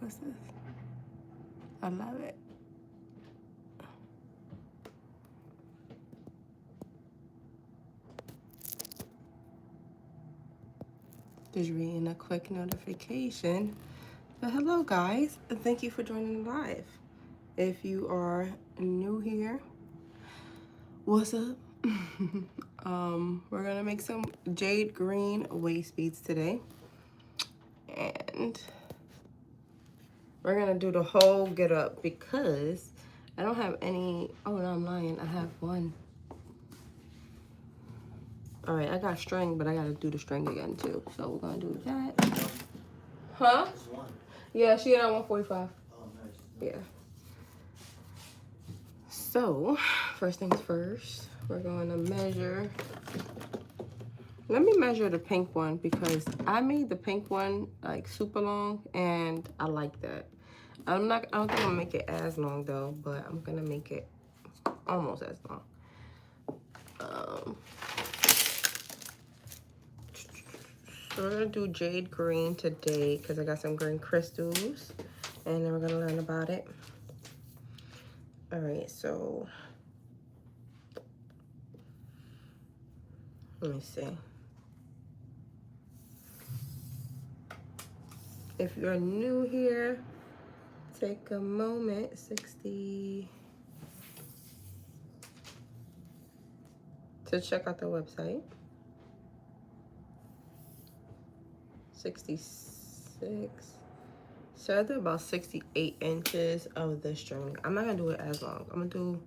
What's this? I love it. Just reading a quick notification. But hello guys, and thank you for joining live. If you are new here, what's up? We're gonna make some jade green waist beads today. And we're gonna do the whole get up because I don't have any. Oh no, I'm lying. I have one. All right, I got string, but I gotta do the string again too. So we're gonna do that. Huh? Yeah, she got 145. Oh, nice. Yeah. So first things first, we're going to measure. Let me measure the pink one because I made the pink one like super long and I like that. I don't think I'm gonna make it as long though, but I'm gonna make it almost as long. So we're gonna do jade green today because I got some green crystals and then we're gonna learn about it. All right, so let me see. If you're new here, take a moment, 60, to check out the website. 66. So I do about 68 inches of the string. I'm not gonna do it as long. I'm gonna do,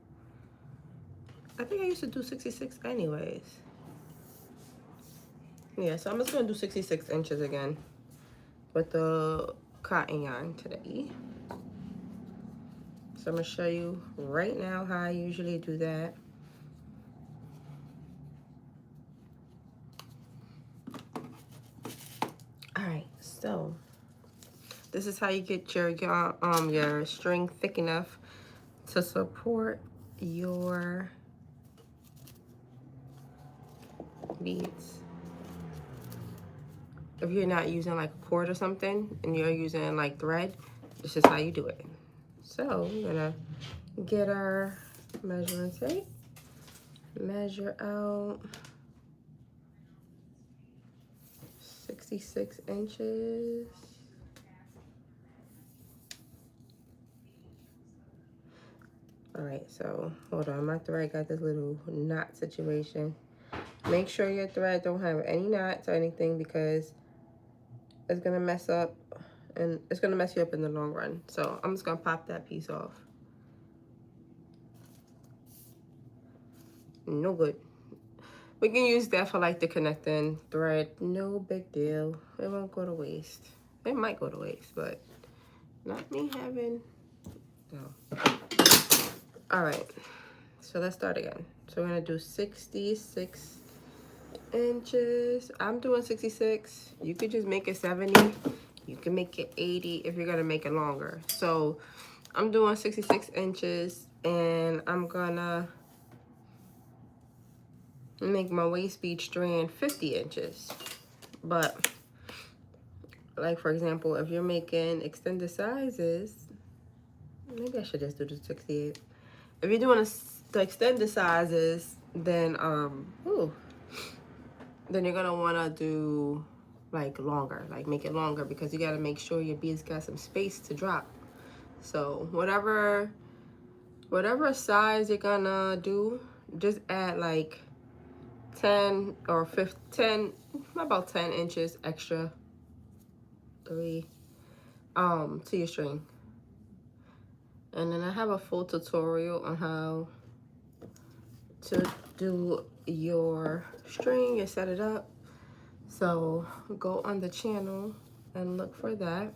I think I used to do 66 anyways. Yeah, so I'm just gonna do 66 inches again with the cotton yarn today. So I'm gonna show you right now how I usually do that. All right, so this is how you get your string thick enough to support your beads. If you're not using like a cord or something and you're using like thread, this is how you do it. So we're gonna get our measuring tape, measure out 66 inches. All right, so hold on, my thread got this little knot situation. Make sure your thread don't have any knots or anything because it's gonna mess up and it's gonna mess you up in the long run. So I'm just gonna pop that piece off. No good. We can use that for like the connecting thread. No big deal. It won't go to waste. It might go to waste, but not me having, no. All right, so let's start again. So we're gonna do 66 inches. I'm doing 66. You could just make it 70. You can make it 80 if you're gonna make it longer. So I'm doing 66 inches and I'm gonna make my waist bead strand 50 inches. But like for example, if you're making extended sizes, maybe I should just do the 68. If you're doing the extended sizes, then then you're gonna wanna do like longer, like make it longer because you gotta make sure your beads got some space to drop. So whatever size you're gonna do, just add like 10 or 15, about 10 inches extra, 3, to your string. And then I have a full tutorial on how to do your string and set it up. So go on the channel and look for that.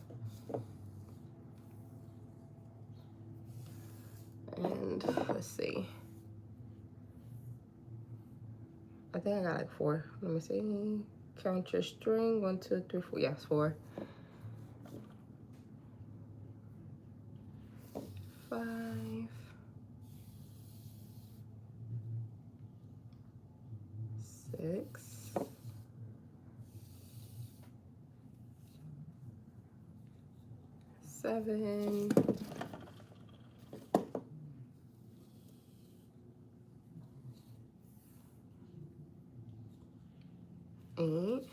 And let's see. I think I got like 4. Let me see. Count your string. 1, 2, 3, 4. Yes, 4. 5. 6. 7, 8,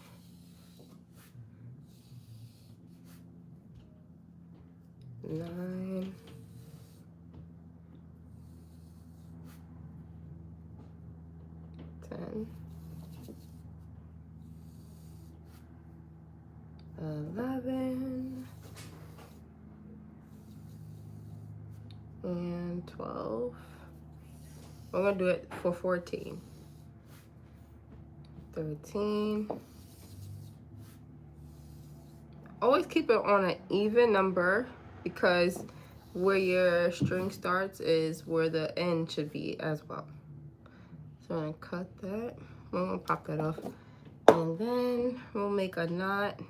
9, 10, 11, and 12. We're gonna do it for 14. 13. Always keep it on an even number because where your string starts is where the end should be as well. So I'm gonna cut that. We're gonna pop that off. And then we'll make a knot.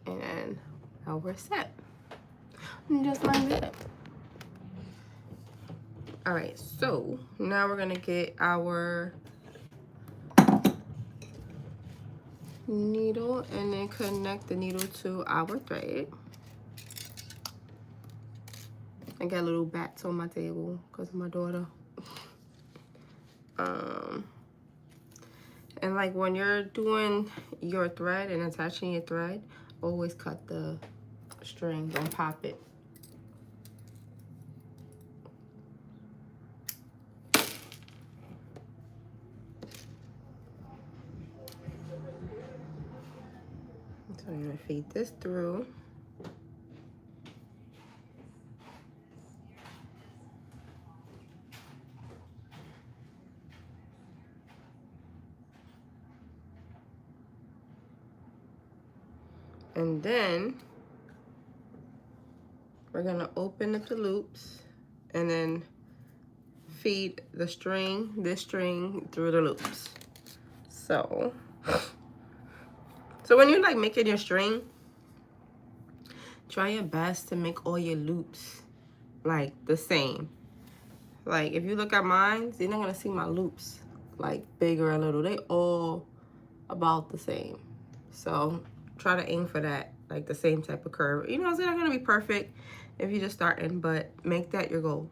And now we're set. Just like that. All right, so now we're gonna get our needle and then connect the needle to our thread. I got little bats on my table because of my daughter. And like when you're doing your thread and attaching your thread, always cut the string, don't pop it. So I'm gonna feed this through. And then we're gonna open up the loops and then feed the string, this string through the loops. So when you're like making your string, try your best to make all your loops like the same. Like if you look at mine, you're not gonna see my loops like big or a little. They all about the same. So try to aim for that, like the same type of curve. You know, it's not gonna be perfect if you're just starting, but make that your goal.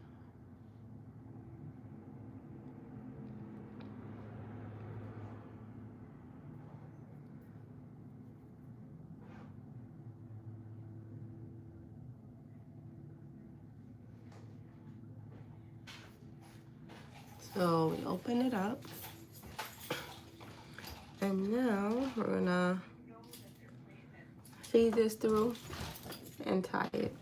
So we open it up. And now we're gonna feed this through and tie it.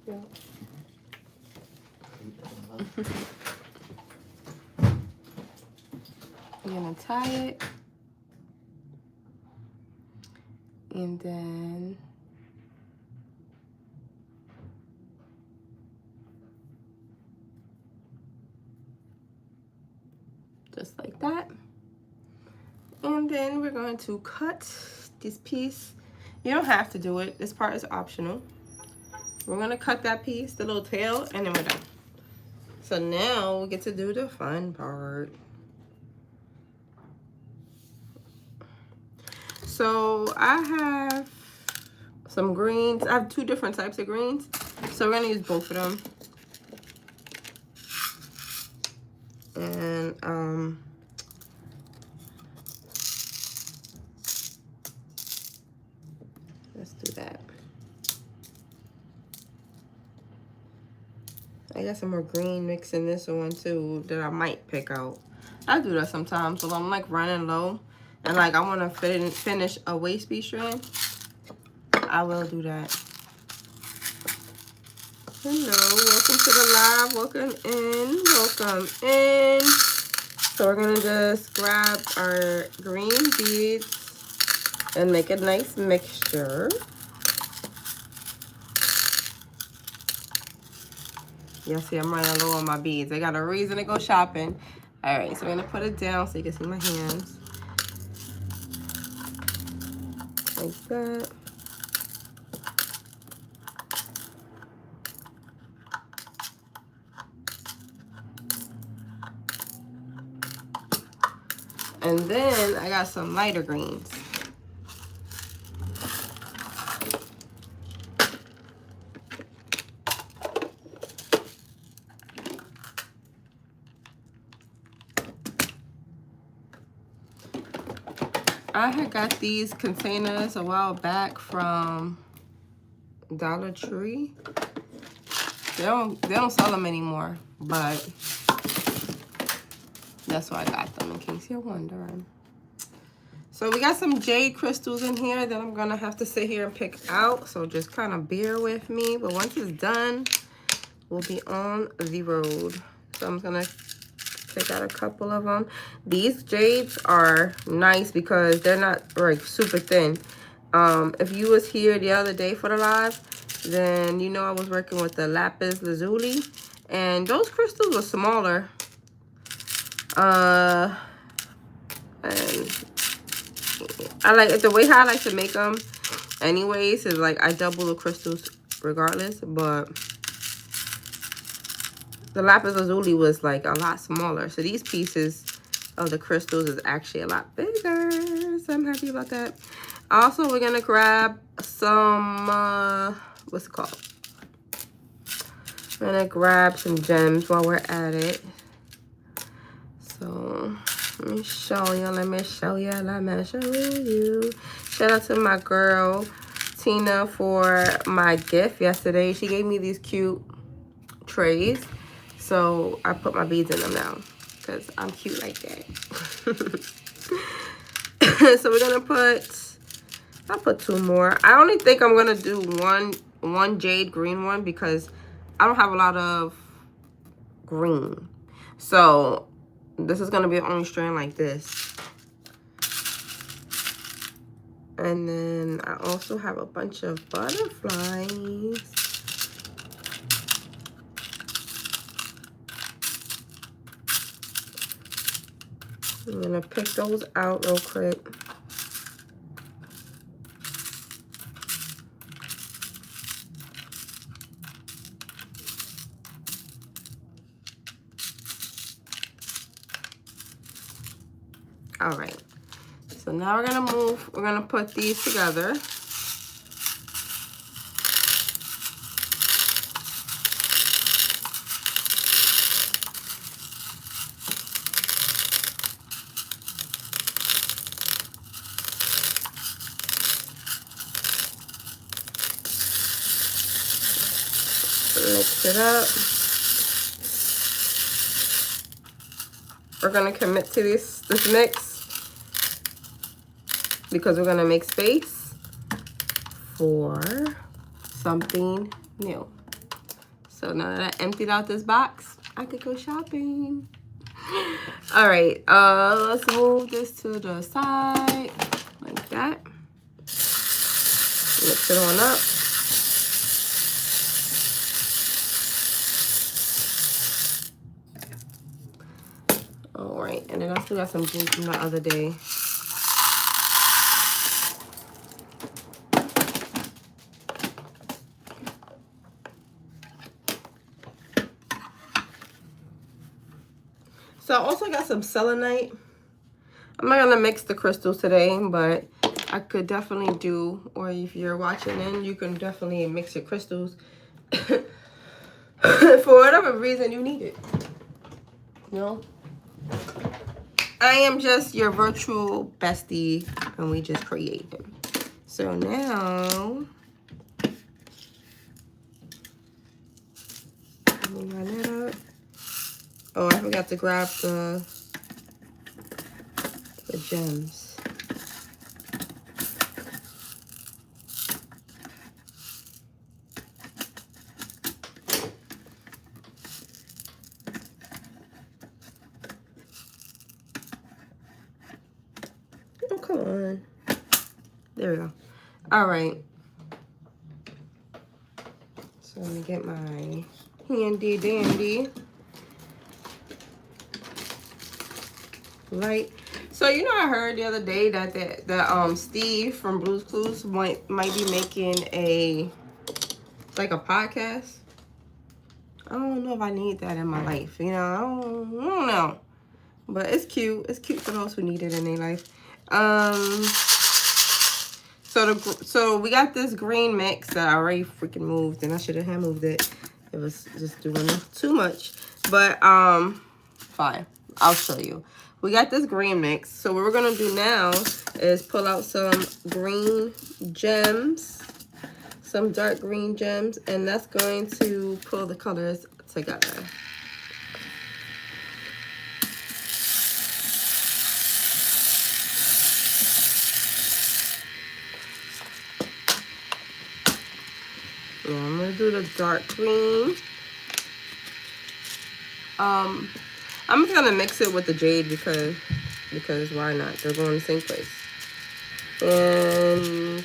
Yeah. You're gonna tie it. And then just like that. And then we're going to cut this piece. You don't have to do it. This part is optional. We're gonna cut that piece, the little tail, and then we're done. So now we get to do the fun part. So I have some greens. I have 2 different types of greens. So we're gonna use both of them. And let's do that. I got some more green mix in this one too that I might pick out. I do that sometimes, so I'm like running low and like I want to finish a waist piece strand. I will do that. Hello, welcome to the live. Welcome in. Welcome in. So we're gonna just grab our green beads and make a nice mixture. Yeah, see, I'm running low on my beads. I got a reason to go shopping. All right, so I'm gonna put it down so you can see my hands. Like that. And then I got some lighter greens. I had got these containers a while back from Dollar Tree. They don't sell them anymore, but that's why I got them, in case you're wondering. So we got some jade crystals in here that I'm gonna have to sit here and pick out. So just kind of bear with me. But once it's done, we'll be on the road. So I'm gonna pick out a couple of them. These jades are nice because they're not like super thin. If you was here the other day for the live, then you know I was working with the lapis lazuli, and those crystals were smaller. And I like the way how I like to make them anyways is like I double the crystals regardless, but the lapis lazuli was like a lot smaller. So these pieces of the crystals is actually a lot bigger. So I'm happy about that. Also, we're gonna grab some, what's it called? We're gonna grab some gems while we're at it. So let me show you, let me show you. Shout out to my girl, Tina, for my gift yesterday. She gave me these cute trays. So I put my beads in them now because I'm cute like that. So we're gonna I'll put two more. I only think I'm gonna do one jade green one because I don't have a lot of green. So this is gonna be the only strand like this. And then I also have a bunch of butterflies. I'm gonna pick those out real quick. All right, so now we're gonna put these together. Mix it up. We're gonna commit to this mix because we're gonna make space for something new. So now that I emptied out this box, I could go shopping. All right, let's move this to the side like that. Mix it on up. All right, and then I still got some glue from the other day. So I also got some selenite. I'm not gonna mix the crystals today, but I could definitely do, or if you're watching in, you can definitely mix your crystals for whatever reason you need it. You know? I am just your virtual bestie, and we just create them. So now, let me line that up. Oh, I forgot to grab the gems. Oh, come on. There we go. All right. So let me get my handy dandy light. So you know, I heard the other day that Steve from Blue's Clues might be making a podcast. I don't know if I need that in my life. You know, I don't know. But it's cute. It's cute for those who need it in their life. Um, so we got this green mix that I already freaking moved, and I should have hand moved it. It was just doing too much. But fine. I'll show you. We got this green mix. So what we're gonna do now is pull out some green gems, some dark green gems, and that's going to pull the colors together. Yeah, I'm gonna do the dark green. I'm just gonna mix it with the jade because why not? They're going the same place. And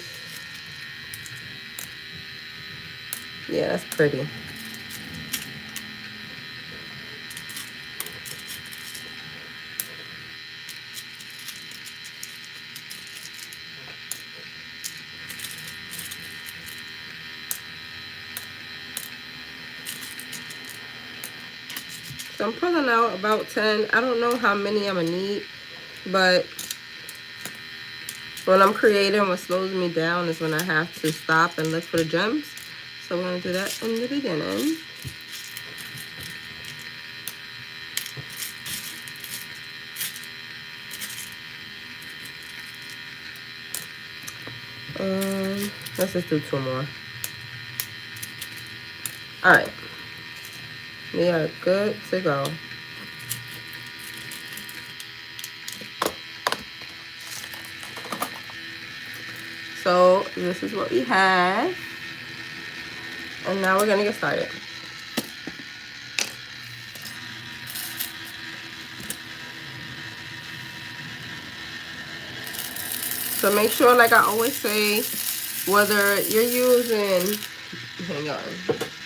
yeah, that's pretty. So I'm pulling out about 10. I don't know how many I'm gonna need, but when I'm creating, what slows me down is when I have to stop and look for the gems. So we're gonna do that in the beginning. Let's just do 2 more. All right, we are good to go. So this is what we have, and now we're gonna get started. So make sure, like I always say, whether you're using, hang on,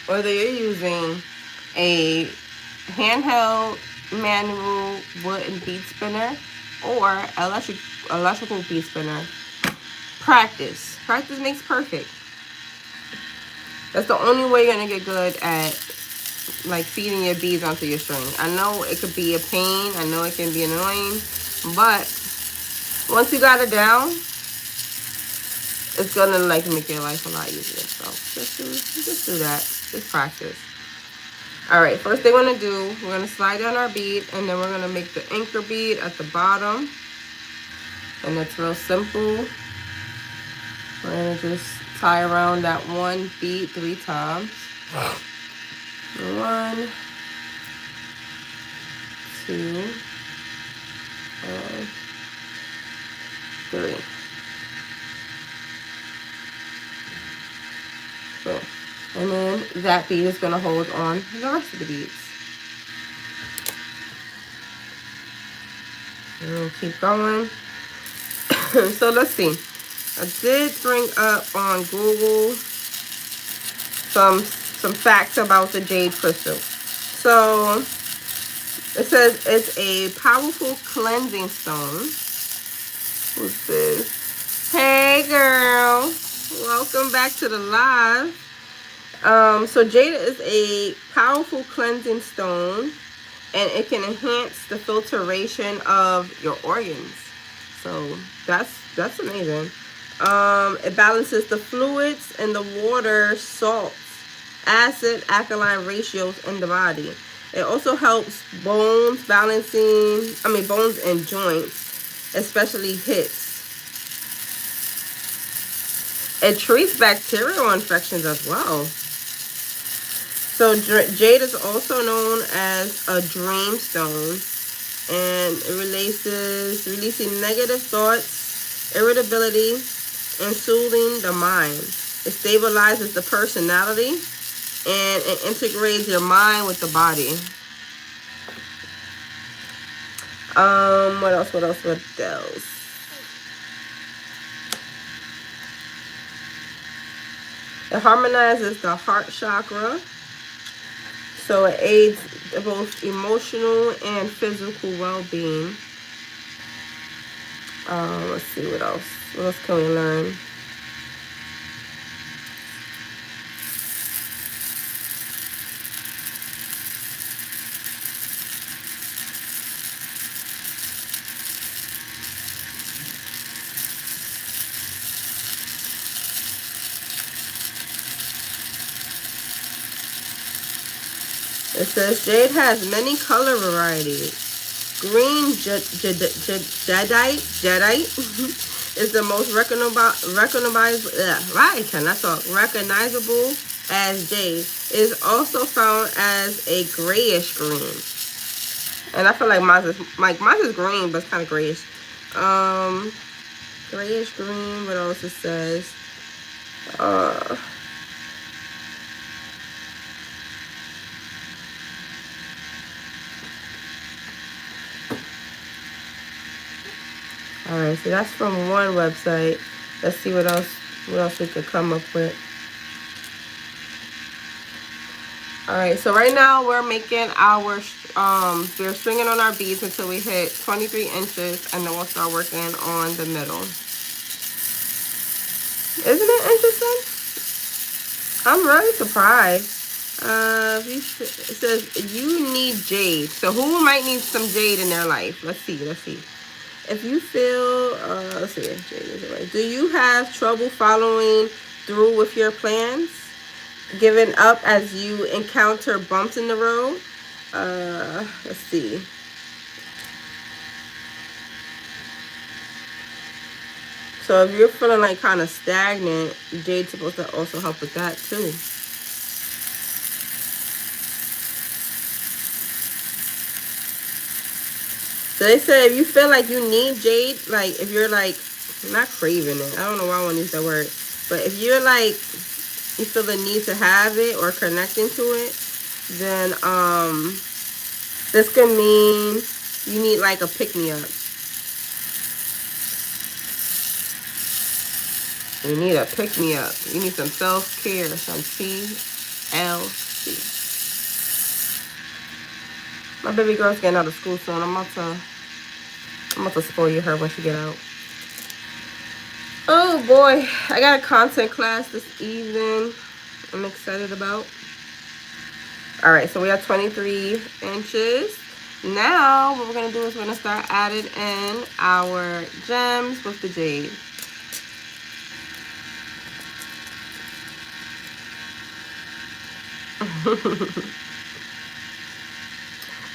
whether you're using a handheld manual wooden bead spinner or electrical bead spinner, practice. Practice makes perfect. That's the only way you're gonna get good at like feeding your beads onto your string. I know it could be a pain, I know it can be annoying, but once you got it down, it's gonna like make your life a lot easier. So just do that. Just practice. All right, first thing we're gonna do, we're gonna slide down our bead, and then we're gonna make the anchor bead at the bottom. And it's real simple. We're gonna just tie around that one bead 3 times. 1, 2, and 3. Cool. And then that bead is gonna hold on the rest of the beads. And we'll keep going. So let's see. I did bring up on Google some facts about the Jade Crystal. So it says it's a powerful cleansing stone. Who's this? Hey girl, welcome back to the live. So jade is a powerful cleansing stone, and it can enhance the filtration of your organs. So that's amazing. It balances the fluids and the water, salts, acid, alkaline ratios in the body. It also helps bones and joints, especially hips. It treats bacterial infections as well. So jade is also known as a dream stone, and it releasing negative thoughts, irritability, and soothing the mind. It stabilizes the personality, and it integrates your mind with the body. What else? It harmonizes the heart chakra, so it aids both emotional and physical well-being. Let's see what else. What else can we learn? It says jade has many color varieties. Green jadeite is the most recognizable as jade. It is also found as a grayish green. And I feel like mine is green, but it's kind of grayish. Grayish green. What else it says? All right, so that's from one website. Let's see what else we could come up with. All right, so right now we're making our we're stringing on our beads until we hit 23 inches, and then we'll start working on the middle. Isn't it interesting? I'm really surprised. It says you need jade. So who might need some jade in their life? Let's see. If you feel, let's see, jade is it right? Do you have trouble following through with your plans? Giving up as you encounter bumps in the road? Let's see. So if you're feeling like kind of stagnant, jade's supposed to also help with that too. So they said if you feel like you need jade, like if you're like not craving it, I don't know why I want to use that word, but if you're like you feel the need to have it or connecting to it, then this could mean you need like a pick-me-up. You need a pick-me-up. You need some self-care, some TLC. My baby girl's getting out of school soon. I'm about to spoil her when she get out. Oh boy, I got a content class this evening. I'm excited about. All right, so we have 23 inches. Now what we're gonna do is we're gonna start adding in our gems with the jade.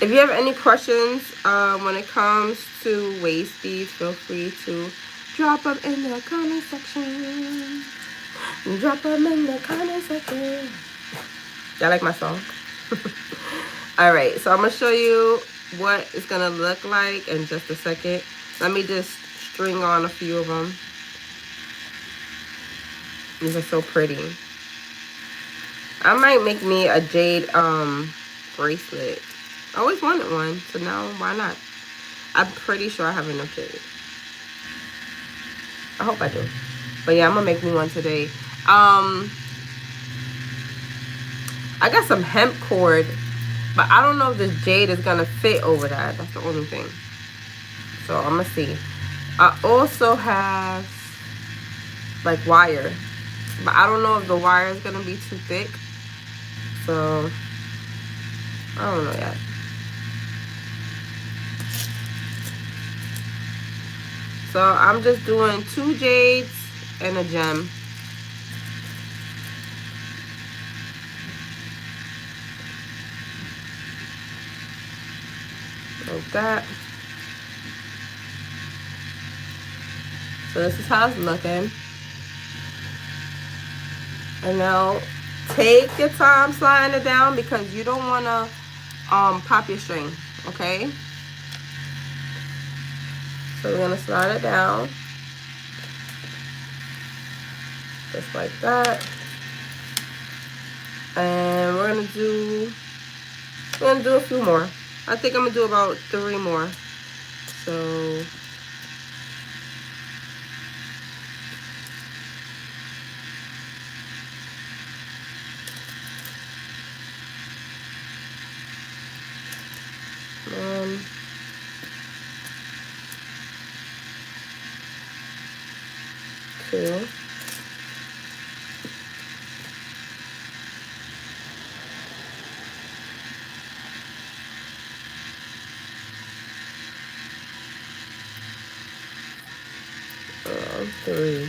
If you have any questions when it comes to waist beads, feel free to drop them in the comment section. Drop them in the comment section. Y'all like my song? All right, so I'm gonna show you what it's gonna look like in just a second. Let me just string on a few of them. These are so pretty. I might make me a jade bracelet. I always wanted one, so now why not? I'm pretty sure I have enough jade. I hope I do. But yeah, I'm gonna make me one today. I got some hemp cord, but I don't know if this jade is gonna fit over that. That's the only thing. So I'm gonna see. I also have like wire, but I don't know if the wire is gonna be too thick. So I don't know yet. So I'm just doing 2 jades and a gem. Like that. So this is how it's looking. And now take your time sliding it down because you don't want to pop your string, okay? So we're going to slide it down. Just like that. And we're going to do a few more. I think I'm going to do about 3 more. So one, 2. 3.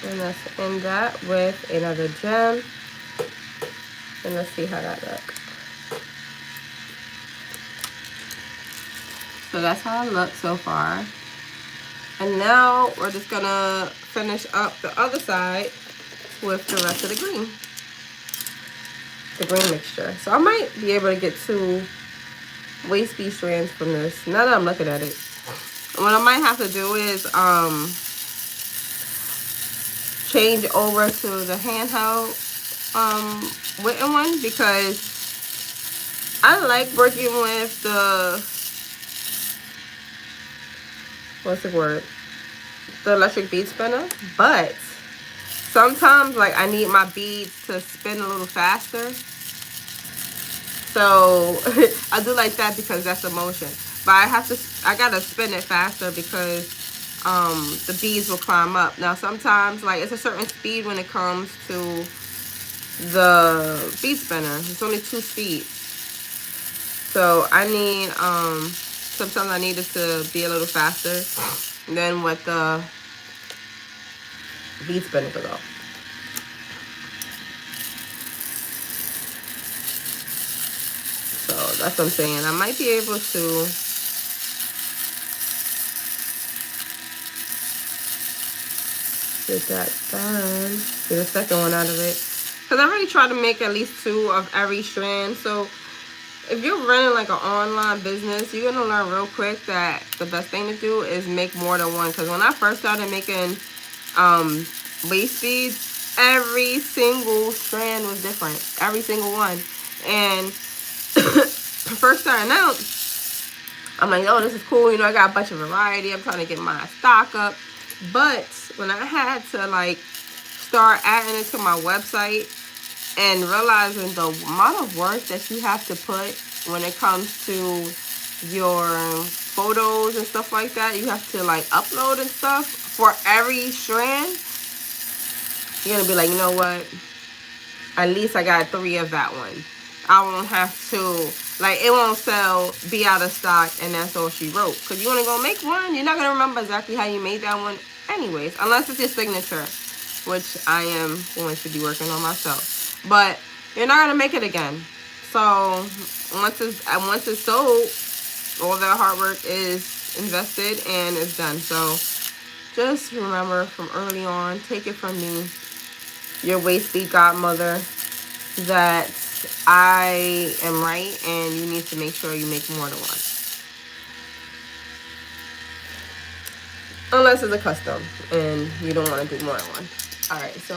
And let's end that with another gem. And let's see how that looks. So that's how it looks so far. And now we're just gonna finish up the other side with the rest of the green mixture. So I might be able to get 2 waist bead strands from this. Now that I'm looking at it, what I might have to do is change over to the handheld wooden one, because I like working with the, what's the word, the electric bead spinner, but sometimes like I need my beads to spin a little faster. So I do like that because that's the motion. But I gotta spin it faster because the beads will climb up. Now sometimes like it's a certain speed when it comes to the bead spinner. It's only 2 speeds. So I need sometimes I need it to be a little faster than what the bead spinner could go. So that's what I'm saying. I might be able to get that done. Get a second one out of it. Because I really try to make at least 2 of every strand. So if you're running like an online business, you're going to learn real quick that the best thing to do is make more than one. Because when I first started making waist beads, every single strand was different. Every single one. And first starting out, I'm like, oh, this is cool. You know, I got a bunch of variety. I'm trying to get my stock up. But when I had to like start adding it to my website and realizing the amount of work that you have to put when it comes to your photos and stuff like that, you have to like upload and stuff for every strand, you're gonna be like, you know what? At least I got 3 of that one. I won't have to, like, it won't sell, be out of stock, and that's all she wrote. Because you want to go make one, you're not going to remember exactly how you made that one anyways, unless it's your signature, which I am going to be working on myself. But you're not going to make it again. So once it's sold, all that hard work is invested and it's done. So just remember from early on, take it from me, your waist bead godmother, that I am right and you need to make sure you make more than one. Unless it's a custom and you don't want to do more than one. Alright, so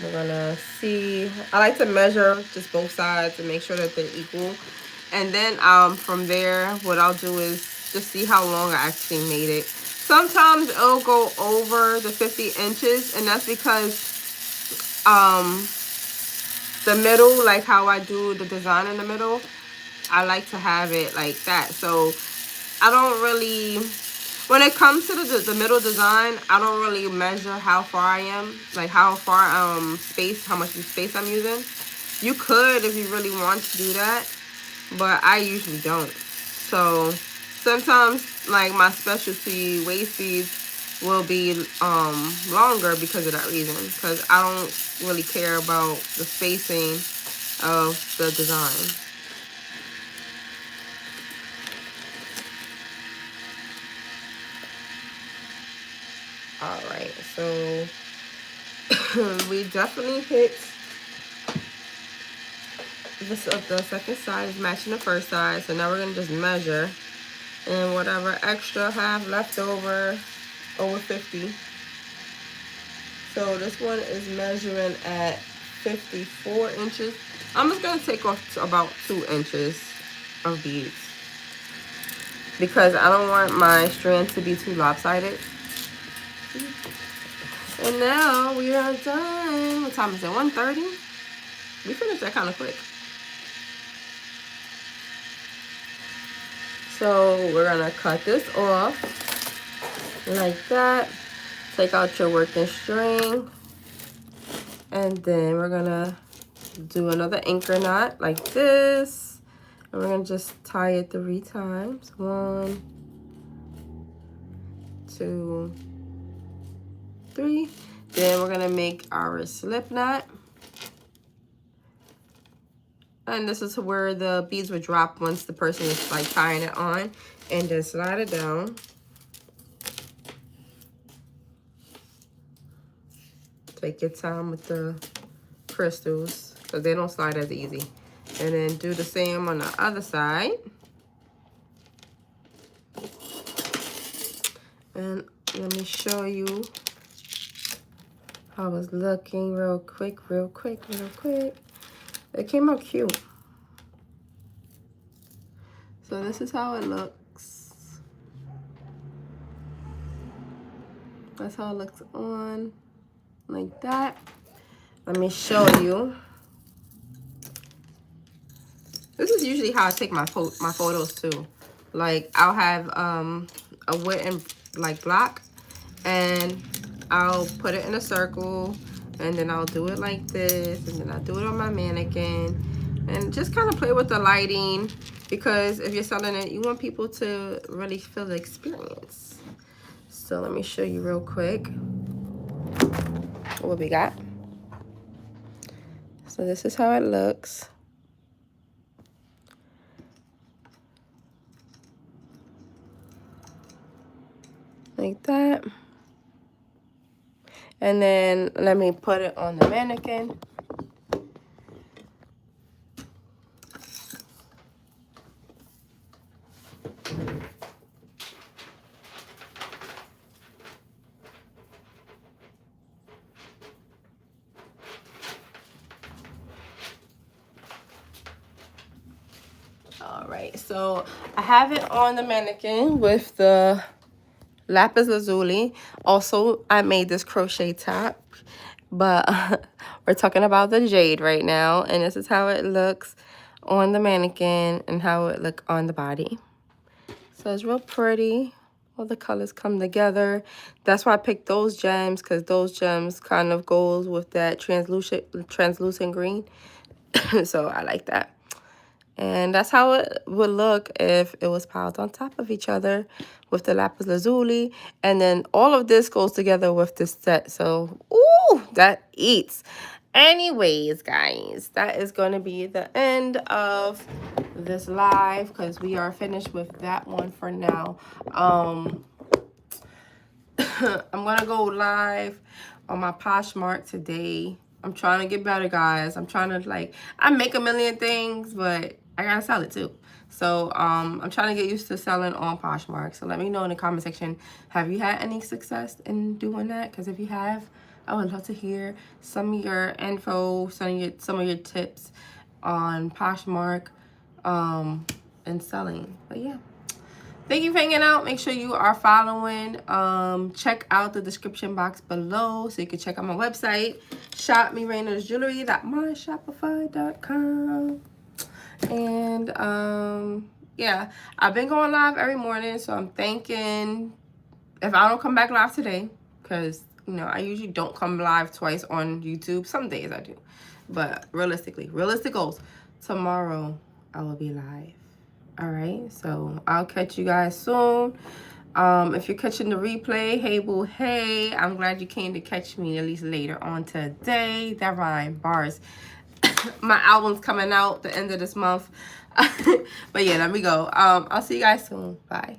we're gonna see. I like to measure just both sides and make sure that they're equal. And then from there, what I'll do is just see how long I actually made it. Sometimes it'll go over the 50 inches, and that's because the middle, like how I do the design in the middle, I like to have it like that. So I don't really, when it comes to the middle design, I don't really measure how far I am, like how far how much space I'm using. You could if you really want to do that, but I usually don't. So sometimes like my specialty waist beads will be longer because of that reason, because I don't really care about the spacing of the design. All right, so we definitely hit this. The second side is matching the first side, so now we're gonna just measure, and whatever extra I have left over 50. So this one is measuring at 54 inches. I'm just gonna take off about 2 inches of beads because I don't want my strand to be too lopsided. And now we are done. What time is it? 1:30? We finished that kind of quick. So we're gonna cut this off like that. Take out your working string. And then we're gonna do another anchor knot like this. And we're gonna just tie it 3 times. 1, 2, 3. Then we're gonna make our slip knot. And this is where the beads would drop once the person is like tying it on. And then slide it down. Take your time with the crystals because they don't slide as easy. And then do the same on the other side. And let me show you how it's looking real quick. It came out cute. So this is how it looks. That's how it looks on, like that. Let me show you. This is usually how I take my photos too. Like I'll have a wooden like block, and I'll put it in a circle, and then I'll do it like this, and then I'll do it on my mannequin, and just kind of play with the lighting, because if you're selling it, you want people to really feel the experience. So let me show you real quick what we got. So this is how it looks. Like that. And then let me put it on the mannequin. All right, so I have it on the mannequin with the lapis lazuli. Also, I made this crochet top, but we're talking about the jade right now, and this is how it looks on the mannequin and how it look on the body. So it's real pretty. All the colors come together. That's why I picked those gems, because those gems kind of goes with that translucent green. So I like that. And that's how it would look if it was piled on top of each other with the lapis lazuli. And then all of this goes together with this set. So, ooh, that eats. Anyways, guys, that is going to be the end of this live, because we are finished with that one for now. I'm going to go live on my Poshmark today. I'm trying to get better, guys. I'm trying to, like, I make a million things, but I gotta sell it too. So I'm trying to get used to selling on Poshmark. So let me know in the comment section, have you had any success in doing that? Because if you have, I would love to hear some of your info, some of your tips on Poshmark and selling. But yeah, thank you for hanging out. Make sure you are following. Check out the description box below so you can check out my website, shopmirainersjewelry.myshopify.com. And yeah, I've been going live every morning, so I'm thinking if I don't come back live today, because you know I usually don't come live twice on YouTube. Some days I do, but realistic goals, tomorrow I will be live. All right, so I'll catch you guys soon. If you're catching the replay, hey boo, hey, I'm glad you came to catch me at least later on today. That rhyme, bars. My album's coming out the end of this month. But yeah, let me go. I'll see you guys soon. Bye.